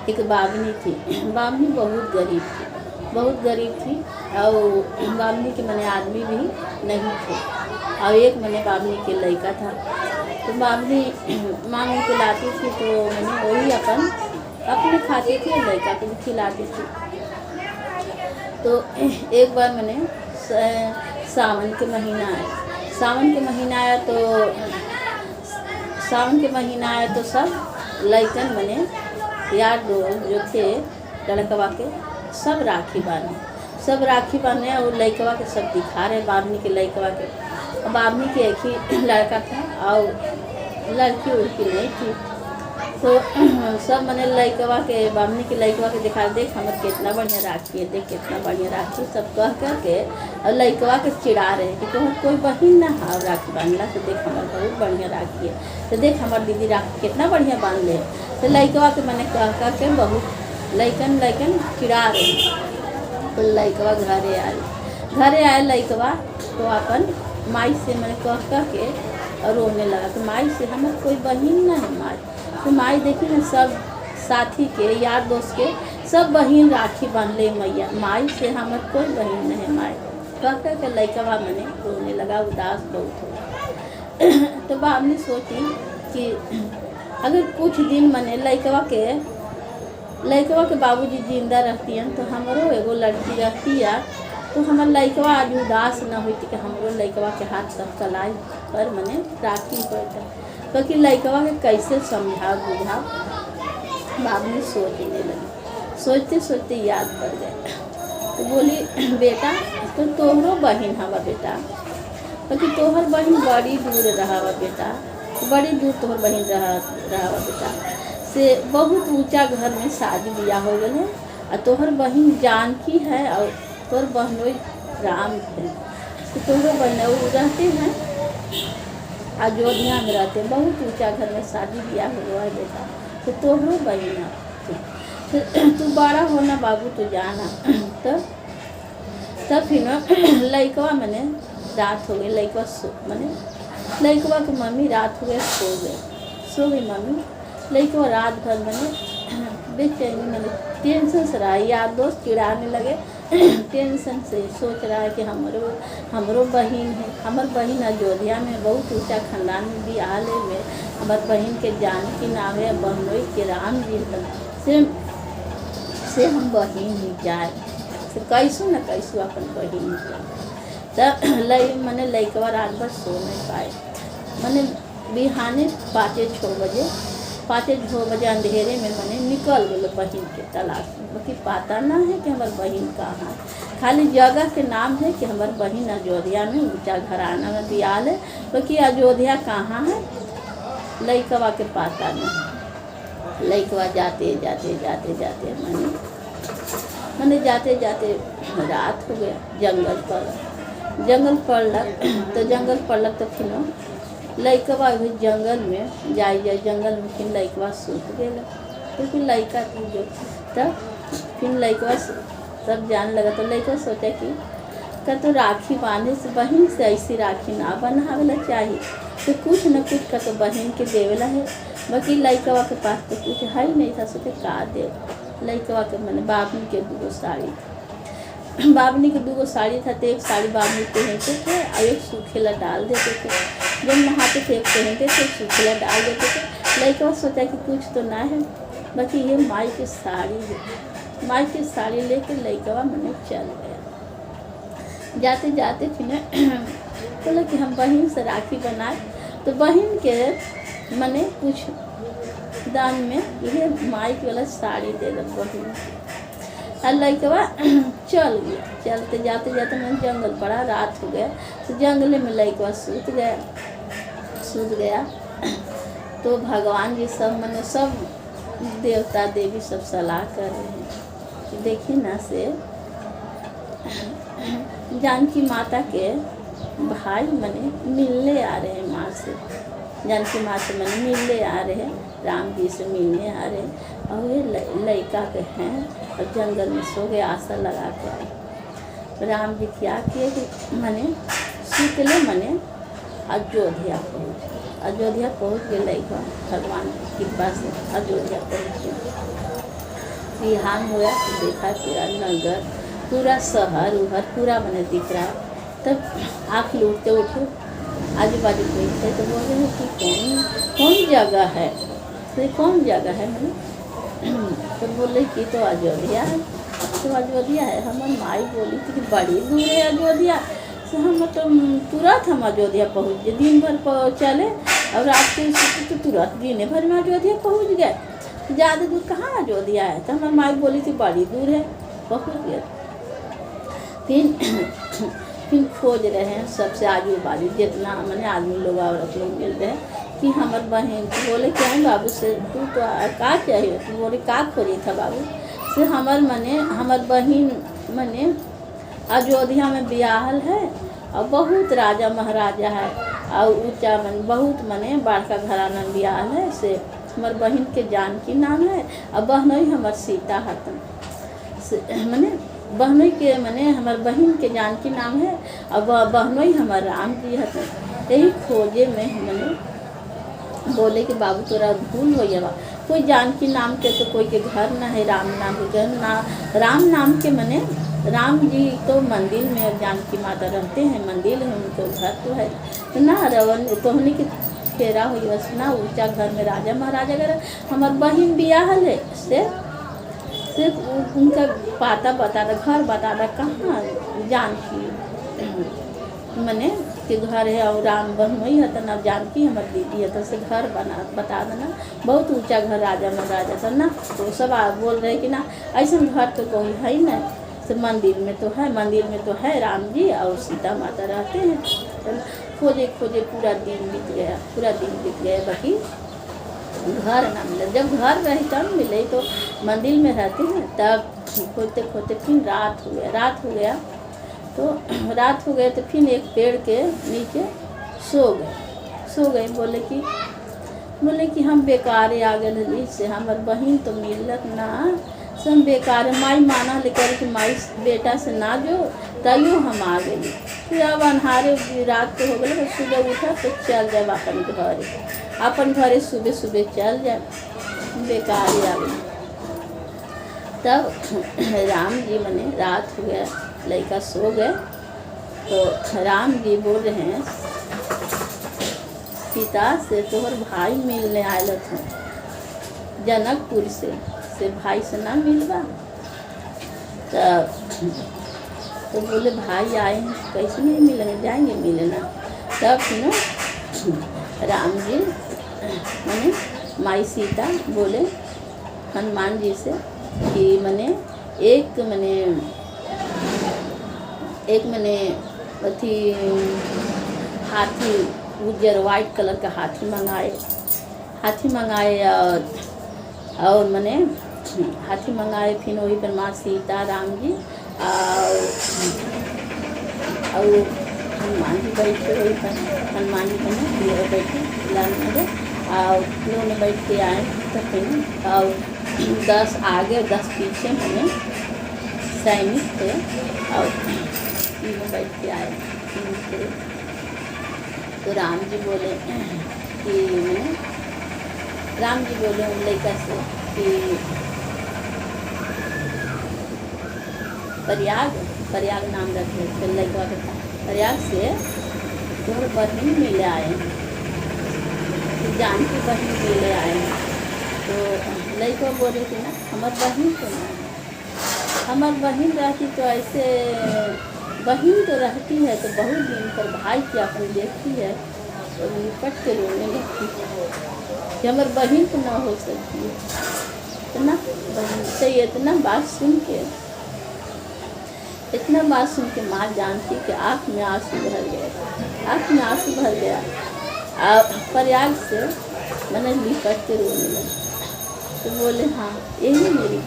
एक बावनी थी। बावनी बहुत गरीब थी और बावनी के मने आदमी भी नहीं थे और एक मने बावनी के लड़का था। तो बावनी मांग के लाती थी तो मैंने वही अपने खाती थी, लड़का को भी खिलाती थी। तो एक बार मैंने सावन के महीना आया तो सब लड़कन मने यार दोस्त जो थे लड़कवा के सब राखी बांधे और लड़कवा के सब दिखा रहे बावनी के लड़कवा के। बावनी के एक ही लड़का था और लड़की उड़की नहीं थी। तो सब मने लड़कवा के बावनी के लड़कवा के दिखा, देख हमारे कितना बढ़िया राखी है, देख कितना बढ़िया राखी, सब कह करके और लड़कवा के चिढ़ा रहे कि तो कोई बहन ना हाँ राखी बांधला, तो देख हमारे बहुत बढ़िया राखी है, तो देख हमारे दीदी राखी कितना बढ़िया बांध ले। तो लड़कवा के मैंने कह के बहुत लड़कन चिढ़ा रहे। तो लड़कवा घरे आए लड़कवा तो अपन माई से मैंने कह के और रोने लगा कि माई से हमारे कोई बहन ना है माई। तो माई देखी ना सब साथी के यार दोस्त के सब बहन राखी बांधले मैया, माई से हमारे कोई बहन नहीं है माई। कह के लड़कवा मैंने रोने लगा, उदास बहुत हो। तो बावनी सोची कि अगर कुछ दिन मने लड़कवा के बाबूजी जिंदा रहती हैं तो हमारो एगो लड़की रहती है तो हमार लड़कवा आज उदास न होती कि हमरो लड़कवा के हाथ सब कलाई पर मने राखी पड़ता। क्योंकि लड़कवा के कैसे समझा बुझा बावनी सोचने लगी। सोचते याद पड़ गए तो बोली बेटा तो तोहरो बहन हवा बेटा, क्योंकि तोहर बहन बड़ी दूर रहा बेटा, बड़ी दूर तोहर बहन रहा बेटा से बहुत ऊंचा घर में शादी ब्याह हो गए है और तोहर बहन जानकी है और तोहर बहनोई राम है। तो तोहरो बहन वो रहते हैं अयोध्या में रहते हैं, बहुत ऊंचा घर में शादी ब्याह हुआ है बेटा, तो तोहरो बहन है, तू बड़ा होना बाबू तो जाना। तो तब फिर लड़कवा मैंने रात हो गई, लड़कवा की मम्मी रात हो गए सो गई मम्मी। लड़कवा रात भर मैंने बेचैनी मैंने टेंशन से रहा, यार दोस्त चिढ़ाने लगे टेंशन से, सोच रहा है कि हमरो बहन है, हमार बहन अयोध्या में बहुत ऊंचा खानदान में बियाह ले में हमार बहन के जानकी नाम है, बहनोई के राम जी से हम बहन ही जाए तो कैसो न कैसो अपन बहन तब मैंने लड़कवा रात भर सो नहीं पाए। मैंने बिहाने 5-6 बजे अंधेरे में मैंने निकल गए बहन के तलाश में, बाकी पता ना है कि हमार बहन कहाँ है, खाली जगह के नाम है कि हमार बहन अयोध्या में ऊंचा घराना में बियाह है, बाकी अयोध्या कहाँ है लड़कवा के पता नहीं। लड़कवा जाते मैंने जाते रात हो गया, जंगल पड़लक तो फिर लड़कवा भी जंगल में जाए जंगल में फिर लड़कवा सूत गया, क्योंकि लड़का थी जो तब फिर लड़कवा सब जाने लगा। तो लड़का सोचा कि तो राखी बांधे से बहन से ऐसी राखी ना बनावेला चाहिए, तो कुछ न कुछ का तो बहन के देवेला है, बाकी लड़कवा के पास तो कुछ है ही नहीं था, सोचे का दे। लड़कवा के मैंने बावनी के 2 साड़ी था, तो एक साड़ी बावनी पहनते थे और एक सूखेला डाल देते थे, जब नहाते थे एक पहनते थे सूखेला डाल देते थे। लड़कवा सोचा कि कुछ तो ना है, बाकी ये माई की साड़ी है, माई की साड़ी लेके लड़कवा मैंने चल गया। जाते फिर बोला कि हम बहन से राखी बनाए, तो बहन के मैंने कुछ दान में ये माई की वाला साड़ी दे दो बहन। और लड़कवा चल गया, चलते जाते मैंने जंगल पड़ा, रात हो गया, तो जंगल में लड़कवा सूत गया। तो भगवान जी सब मैंने सब देवता देवी सब सलाह कर रहे हैं कि देखिए ना से जानकी माता के भाई मैंने मिलने आ रहे हैं माँ से, जानकी माँ से मैंने मिलने आ रहे हैं, राम जी से मिलने आ रहे हैं, और ये लड़का के हैं और जंगल में सो गए आशा लगा के आए। राम जी क्या किए कि मैंने शीतले मैंने अयोध्या पहुँच गए लड़का, भगवान की कृपा से अयोध्या पहुँच गए। बिहान हुआ तो देखा पूरा नगर, पूरा शहर उहर पूरा मैंने दिख रहा। तब आँख लूटते उठे, आजू बाजू कोई थे तो बोल रहे कि कौन जगह है, तो कौन जगह है मैंने तो बोले कि तो अयोध्या है। तो अयोध्या है, हमारी माई बोली थी कि बड़ी दूर है अयोध्या से। हम तो तुरंत हम अयोध्या पहुँच गए, दिन भर चले और रात के तो तुरंत दिन भर में अयोध्या पहुँच गए। ज़्यादा दूर कहाँ अयोध्या है। तो हमारी माई बोली थी बड़ी दूर है, पहुँच गए। फिर खोज रहे हैं सबसे आजू बाजू जितना मैंने आदमी लोग औरत लोग मिल रहे हैं कि हमार बहन। तो बोले क्या बाबू से तू तो का चाहिए, तो बोले का खोजी था बाबू से हमार बहन मने अयोध्या में बियाहल है और बहुत राजा महाराजा है और ऊँचा बहुत बड़का घराना बियाहल है। से हमार बहन के जानकी नाम है और बहनोई हमार सीता हतन मने बहनोई के हमार बहन के जानकी नाम है और बहनोई हमार राम जी हतन। यही खोजे में बोले कि बाबू तोरा भूल हो जावा, कोई जानकी नाम के तो कोई के घर ना है, राम नाम के घर ना, राम नाम के राम जी तो मंदिर में जानकी माता रहते हैं, मंदिर है उनको घर तो है ना। रवन तो हमने कि फेरा हुई बस ना, ऊँचा घर में राजा महाराजा घर। हमार बहन बियाहल है सिर्फ उनका पाता बता दा, घर बता दा कहाँ जानकी मने के घर है और राम बहनोई है तो ना जानकी हमारी दीदी है तो से घर बता देना। बहुत ऊंचा घर राजा महाराजा था ना। तो सब बोल रहे कि ना ऐसा घर तो कोई है ही नहीं, से मंदिर में तो है राम जी और सीता माता रहते हैं। तो खोजे पूरा दिन बीत गया बाकी घर ना मिले। जब घर रहे तब मिले तो मंदिर में रहते हैं। तब खोते फिर रात हो गया तो फिर एक पेड़ के नीचे सो गए। बोले कि हम बेकार आ गए से हमार बहन तो मिलत ना, से हम बेकार माई माना लेकर कि माई बेटा से ना जो तैयो हम आ गए। फिर अब अन्हारे रात को हो गए, सुबह उठा तो चल जाए अपन घरे सुबह चल जाए, बेकार आ गई। तब राम जी रात हो गया, लड़का सो गए तो राम जी बोल रहे हैं सीता से तोहर भाई मिलने आयल थे जनकपुर से भाई से ना मिलवा। तो बोले भाई आए हैं कैसे नहीं मिलेंगे, जाएंगे मिलना। तब राम जी माई सीता बोले हनुमान जी से कि एक अथी हाथी उज्जर वाइट कलर का हाथी मंगाए और हाथी मंगाए। फिर वही पर माँ सीता राम जी और हनुमान जी बैठे, वही पर हनुमान जी बैठे लाल में और उन्होंने बैठ के आए। तो फिर और 10 आगे 10 पीछे सैनिक थे और तीनों बैठ के आए। तो राम जी बोले उन लड़का से कि प्रयाग नाम रखे थे लड़का के, प्रयाग से तोहर बहन मिले आए, जानकी बहन मिले आए। तो लड़का बोले कि ना हमार बहन तो ना, हमार बहन रहती तो ऐसे बहन तो रहती है तो बहुत दिन पर भाई की अपन देखती है तो निपट के रोने लगती है कि हमार बहन तो ना हो सकती है। तो ना बहन से इतना बात सुन के माँ जानती कि आँख में आंसू भर गया और प्रयाग से लिपट के रोने लगी। तो बोले हाँ यही मेरी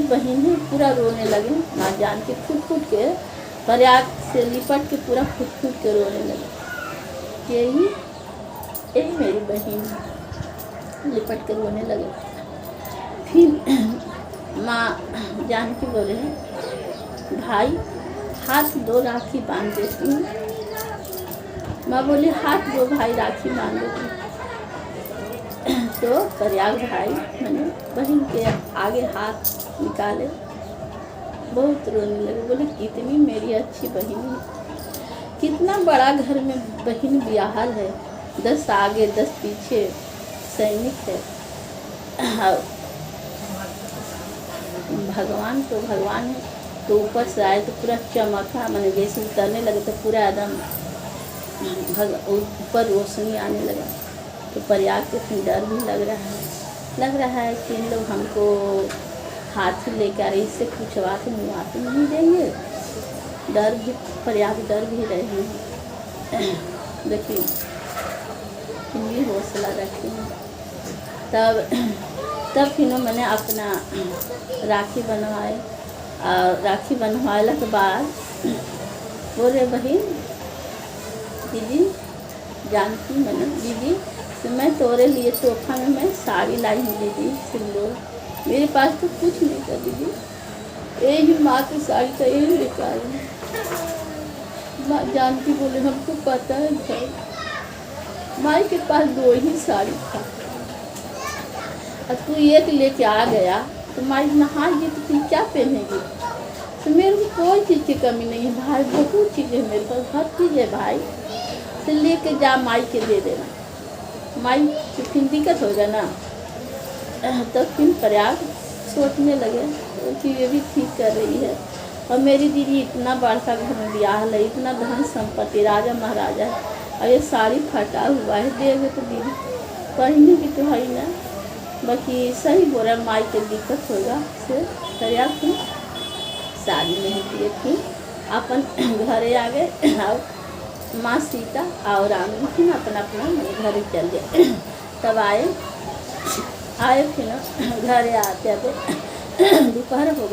बहन है, पूरा रोने लगे। माँ जान के फुट के प्रयाग से लिपट के पूरा फुट के रोने लगे। यही मेरी बहन है, लिपट के रोने लगे। फिर माँ जान के बोले भाई हाथ 2 राखी बांध देती हूँ। माँ बोली हाथ 2 भाई राखी बांध देती। तो प्रयाग भाई मैंने बहन के आगे हाथ निकाले, बहुत रोने लगे, बोले कितनी मेरी अच्छी बहन है, कितना बड़ा घर में बहन ब्याहल है, 10 आगे 10 पीछे सैनिक है। भगवान है तो ऊपर से आए तो पूरा चमका, मैंने जैसे उतरने लगे तो पूरा एकदम ऊपर रोशनी आने लगा। तो प्रयाग के फिर डर भी लग रहा है कि इन लोग हमको हाथी लेकर इससे पूछवा के मुआ तो नहीं देंगे। डर भी प्रयाग डर भी रहे हैं। देखिए भी हौसला रखी। तब फिर मैंने अपना राखी बनवाए, और राखी बनवाने के बाद बोले बहन दीदी जानती मैंने दीदी तो मैं तोरे लिए तोहफा में मैं साड़ी लाई हूँ दीदी, सिंदूर मेरे पास तो कुछ नहीं था दीदी, यही माँ की साड़ी का यही लेकर आई। माँ जानती बोले हमको पता है भाई, माँ के पास 2 ही साड़ी था और तू एक लेके आ गया तो माँ नहाएगी तो फिर क्या पहनेगी। तो मेरे को कोई चीज़ की कमी नहीं है भाई, बहुत चीज़ें मेरे पास, हर चीज़ है भाई, तो लेके जा माई के दे देना, माई की फिर दिक्कत होगा ना। तो फिर प्रयाग सोचने लगे कि ये भी ठीक कर रही है, और मेरी दीदी इतना बड़का घर में ब्याह है, इतना धन संपत्ति, राजा महाराजा है, और ये साड़ी फटा हुआ है, देगा तो दीदी पहनने की तो है ना। बाकी सही बोला माई के दिक्कत होगा से प्रयाग फिर साड़ी नहीं दिए, फिर अपन घरे आ गए और माँ सीता और राम फिर अपना घर चल गए। तब आए फिर घर आते दोपहर हो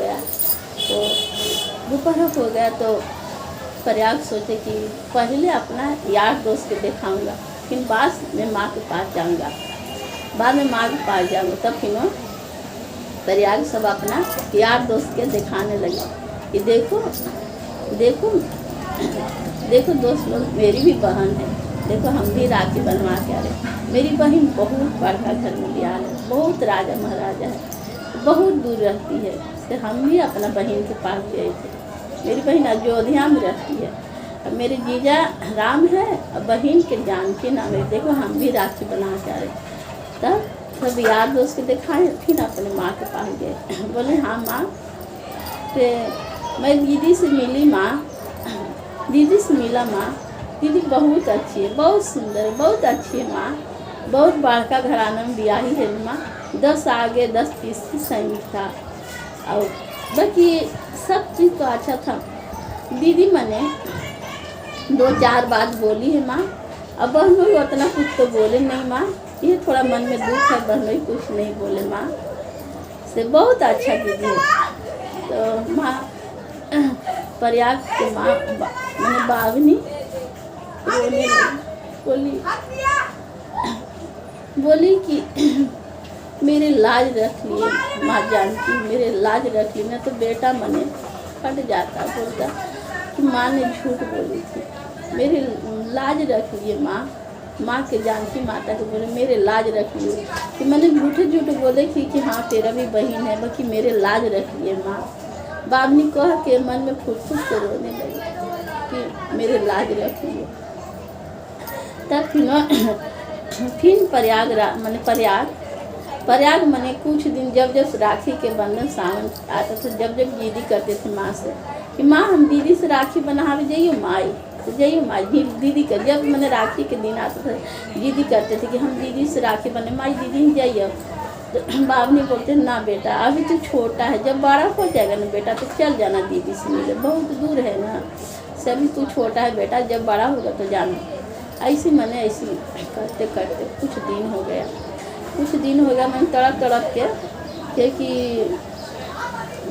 गया तो प्रयाग सोचे कि पहले अपना यार दोस्त के दिखाऊंगा, फिर बाद में माँ के पास जाऊंगा, तब फिर प्रयाग सब अपना यार दोस्त के दिखाने लगे कि देखो दोस्त लोग, मेरी भी बहन है, देखो हम भी राखी बनवा के आ रहे। मेरी बहन बहुत बड़ा घर में ब्याह है, बहुत राजा महाराजा है, बहुत दूर रहती है, तो हम भी अपना बहन के पास गए थे। मेरी बहन अयोध्या में रहती है, और मेरे जीजा राम है और बहन के जानकी नाम है, देखो हम भी राखी बना के आ रहे। तब सब यार दोस्त के दिखाए, फिर अपने माँ के पास गए। बोले हाँ माँ, मैं दीदी से मिली माँ, दीदी बहुत अच्छी है, बहुत सुंदर है, बहुत अच्छी है माँ, बहुत बड़का घराना में ब्याही है माँ, 10 आगे 10 पीछे सैनिक था, और बाकी सब चीज़ तो अच्छा था। दीदी मैंने 2-4 बात बोली है माँ, अब बहनों उतना कुछ तो बोले नहीं माँ, ये थोड़ा मन में दुख है, बहनों कुछ नहीं बोले माँ से, बहुत अच्छा दीदी है। तो माँ प्रयाग के माँ मैंने बावनी रोने लगी, बोली कि मेरे लाज रख लिए माँ जानती, मेरे लाज रख लिए, मैं तो बेटा मने फट जाता, बोलता कि माँ ने झूठ बोली थी, मेरे लाज रख लिए माँ के जानकी माता को बोले मेरे लाज रख लिए कि मैंने झूठ बोले कि हाँ तेरा भी बहन है, बाकी मेरे लाज रख लिए माँ। बाबनी कह के मन में फुट के रोने लगी कि मेरे लाज रख लिए। तब फिर प्रयाग मैंने कुछ दिन जब राखी के बंधन सावन आता था, जब जिद्दी करते थे माँ से कि माँ हम दीदी से राखी बनावे जाइए माँ दीदी का, जब मैंने राखी के दिन आता था जिद्दी करते थे कि हम दीदी से राखी बने, माँ दीदी ही जाइए। तो बाबनी बोलते ना बेटा अभी तो छोटा है, जब बड़ा हो जाएगा ना बेटा तो चल जाना दीदी से मिले, बहुत दूर है ना, सभी तू छोटा है बेटा, जब बड़ा होगा तो जाना। ऐसे करते कुछ दिन हो गया, मैंने तड़प के क्योंकि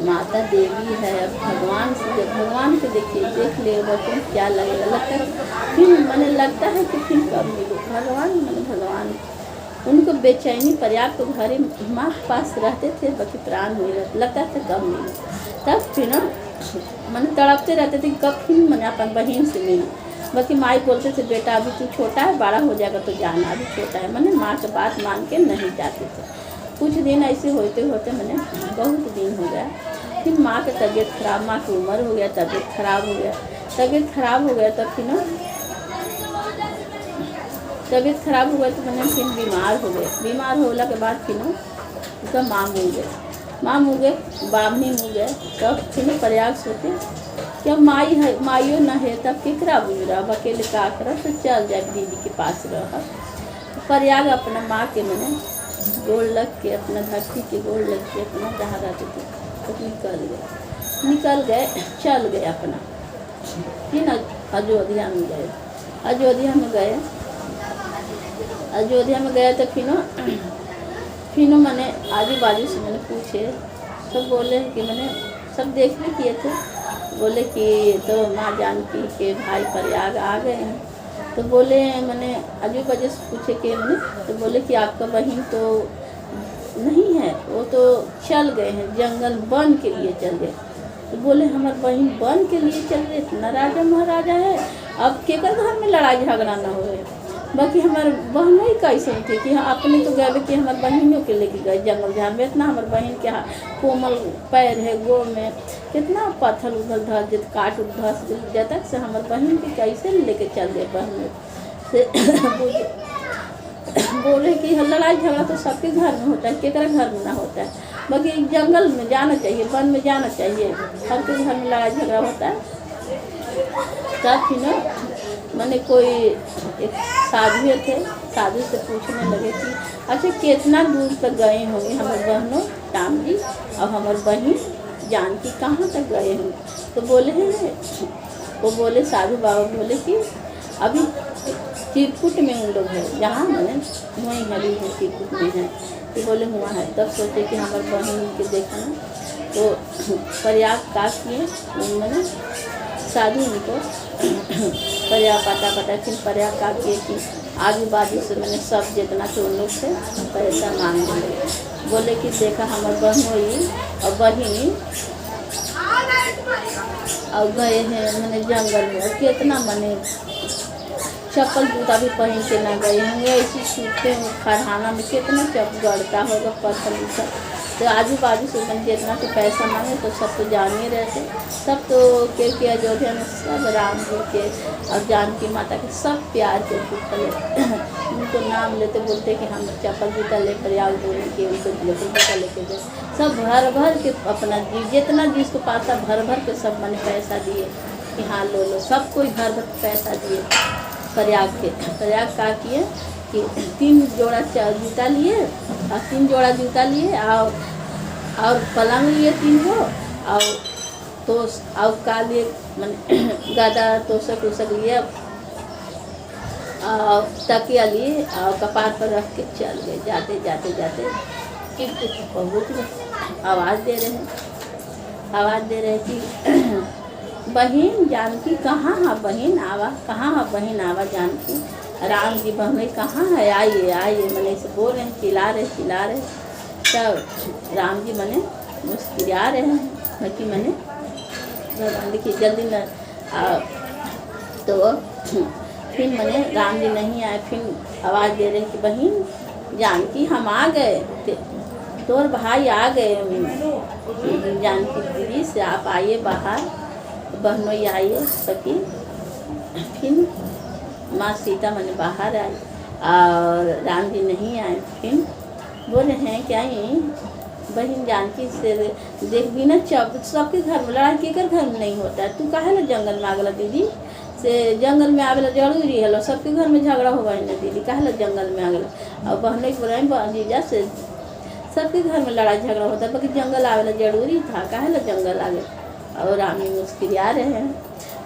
माता देवी है, अब भगवान को देख ले बच्चों क्या लगेगा, लगता है कि फिर कब मिलो भगवान उनको बेचैनी प्रयाग तो घरे माँ के पास रहते थे, बाकी प्राण नहीं रहते, लगता था कब मिले। तब फिर मैंने तड़पते रहते थे कब फिर मैंने अपन बहन से मिली। बाकी माई बोलते थे बेटा अभी तू छोटा है, बड़ा हो जाएगा तो जाना, अभी छोटा है। मैंने माँ की बात मान के नहीं जाते थे। कुछ दिन ऐसे होते होते मैंने बहुत दिन हो गया, फिर माँ की तबीयत खराब, माँ की उम्र हो गया, तबीयत खराब हो गया। तबीयत खराब हो गया तो फिर तबीयत खराब हो गई तो मैंने फिर बीमार हो गए। बीमार होला के बाद फिर उसका माँ मुँह गए, माँ मुँह गए, बामनी मुँह गए। तब फिर प्रयाग सोचे कि अब माई है, माइयो न है तब केकरा बुझरा, अकेले का कर तो चल जाए दीदी के पास रह। प्रयाग अपना माँ के मैंने गोड़ लग के, अपना धरती के गोड़ लग के अपना जहाँ रहते थे तो निकल गए चल गए अपना। फिर अयोध्या में गए। अयोध्या में गए तो फिर मैंने आजू बाजू से मैंने पूछे, सब बोले कि मैंने सब देखने किए थे, बोले कि तो माँ जानकी के भाई प्रयाग आ गए हैं। तो बोले मैंने आजू बाजू से पूछे कि मैंने, तो बोले कि आपका बहन तो नहीं है, वो तो चल गए हैं, जंगल वन के लिए चल गए। तो बोले हमारे बहन वन के लिए चल गए, इतना राजा महाराजा है, अब केकर घर में लड़ाई झगड़ा ना हो। बाकी हमारे बहनों ही कैसे थे कि हाँ अपने तो गए कि हमारे बहनों के लेके गए जंगल झाड़ में। इतना हमारे बहन के कोमल पैर है, गोड़ में कितना पत्थर उधर धस जब काट धस जाता से हमारे बहन के कैसे लेके चल गए बहनों से। बोले कि लड़ाई झगड़ा तो सबके घर में होता है, केकरा घर में ना होता है। बाकी जंगल में जाना चाहिए, वन में जाना चाहिए, सबके घर में लड़ाई झगड़ा होता है। तब फिर मैंने कोई एक साधु थे, साधु से पूछने लगे कि अच्छा कितना दूर तक गए होंगे हमारे बहनों राम जी और हमारे बहन जानकी कहाँ तक गए होंगे। तो बोले हैं, वो बोले साधु बाबा बोले कि अभी चिरकुट में उन लोग है, जहाँ मैंने वहीं हरी है चिरकुट में है। तो बोले हुआ है। तब सोचे कि हमारे बहन के देखना, तो प्रयाग का किए मैंने साधु उनको प्रयाग पता फिर प्रयाग का किए कि आजू बाजू से मैंने सब जितना थे उन लोग से पैसा मांग दिए। बोले कि देखा हमारे बहनोई और बहिनी और गए हैं मैंने जंगल में, कितना मैंने चप्पल जूता भी पहन के ना गए होंगे, ऐसी सूखे खरहाना में कितना चप गड़ता होगा पत्थर उथर। तो आजू बाजू से मैंने जितना तो पैसा मांगे तो सब तो जान ही रहते, सब तो क्योंकि अयोध्या में सब राम जी के और जानकी माता के सब प्यार के पुतले उनको नाम लेते बोलते कि हम चप्पल जूता ले प्रयाग बोले कि उनको चप्पल जूता लेके गए। सब भर भर के अपना जितना जिसको पास था भर भर के सब मैंने पैसा दिए कि हाँ लो सब कोई भर भर पैसा दिए। प्रयाग का किए कि 3 जोड़ा जूता लिए और 3 जोड़ा जूता लिए और पलंग लिए 3 गो और तो और का लिए मैंने गादा तोशक उसक लिए और तकिया लिए और कपार पर रख के चल गए। जाते जाते जाते बहुत आवाज़ दे रहे कि बहन जानकी कहाँ है, बहन आवा कहाँ है, बहन आवा जानकी, राम जी बहन कहाँ है, आइए आइए मैंने से बोल रहे हैं, चिल्ला रहे। तब राम जी मैंने मुस्कुरा रहे हैं बाकी मैंने भगवान देखिए जल्दी न तो फिर मैंने राम जी नहीं आए, फिर आवाज़ दे रहे कि बहन जानकी हम आ गए, तोर भाई आ गए जानकी दीदी से, आप आइए बाहर, बहनों आइए सकी। फिर माँ सीता मैंने बाहर आई और राम जी नहीं आए। फिर बोले हैं क्या ही बहन जानकी से देख भी ना सबके घर में लड़ाई केकर घर में नहीं होता है, तू काहे ना जंगल में आगला दीदी से, जंगल में आवेला जरूरी है, सबके घर में झगड़ा होगा ना दीदी काहे ना जंगल में आगला। और बहनों के बोला जीजा से सबके घर में लड़ाई झगड़ा होता है, बाकी जंगल आवेला जरूरी था, काहे ना जंगल आ गए। और रामी मुस्कुरा रहे हैं।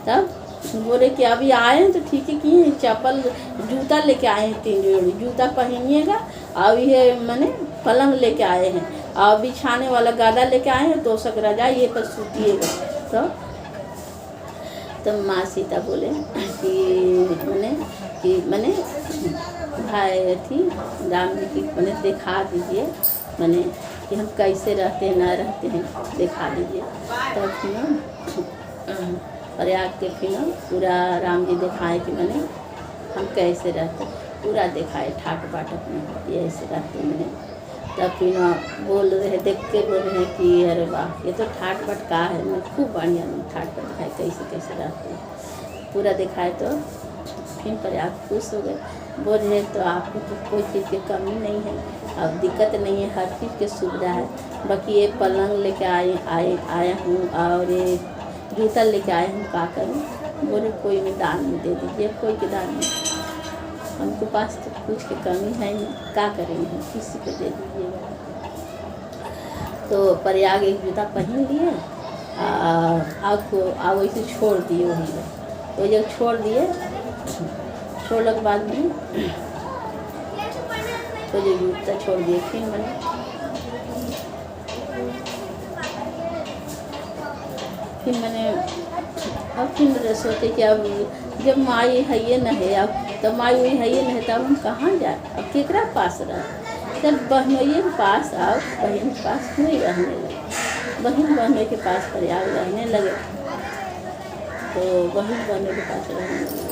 तब बोले कि अभी आए हैं तो ठीक है किए, चप्पल जूता लेके आए हैं 3 जोड़ी, जूता पहनिएगा और ये मैंने पलंग लेके आए हैं और बिछाने वाला गादा लेके आए हैं, तोशक रजाई ये पर सूतिएगा। तो माँ सीता बोले कि मैंने भाई थी राम जी की मैंने दिखा दीजिए मैंने कि हम कैसे रहते हैं ना रहते हैं, दिखा दीजिए। तब प्रयाग के फिर पूरा राम जी दिखाए कि मैंने हम कैसे रहते, पूरा दिखाए ठाट बाट अपने ये ऐसे रहते मैंने। तब फिर बोल रहे, देख के बोल रहे हैं कि अरे वाह ये तो ठाट बाट का है, मैं खूब बढ़िया ठाट बाट दिखाए कैसे कैसे रहते हैं, पूरा दिखाए। तो फिर प्रयाग खुश हो गए, बोल रहे तो आपको तो कोई चीज़ की कमी नहीं है, अब दिक्कत नहीं है, हर चीज़ की सुविधा है। बाकी ये पलंग लेके आया हूँ और ये जूता लेके आए हूँ, क्या करूँ? बोले कोई में दान में दे दीजिए, कोई के दान में, हमको पास तो कुछ की कमी है नहीं, क्या करेंगे हम, किसी को दे दीजिएगा। तो प्रयाग एक जूता पहन लिए आपको वैसे छोड़ दिए वहीं, तो जब छोड़ दिए, छोड़ने के बाद में तो जो जूता छोड़ दिए फिर मैंने अब फिर सोचे कि अब जब माई है ये न है, अब तो माई हुई है ये नहीं, तब हम कहाँ जाए, अब केकरा पास रहे? जब बहनोइये के पास आओ, बहन के पास नहीं रहने लगे, बहनोई के पास प्रयाग रहने लगे, तो बहनोई के पास रहने लगे।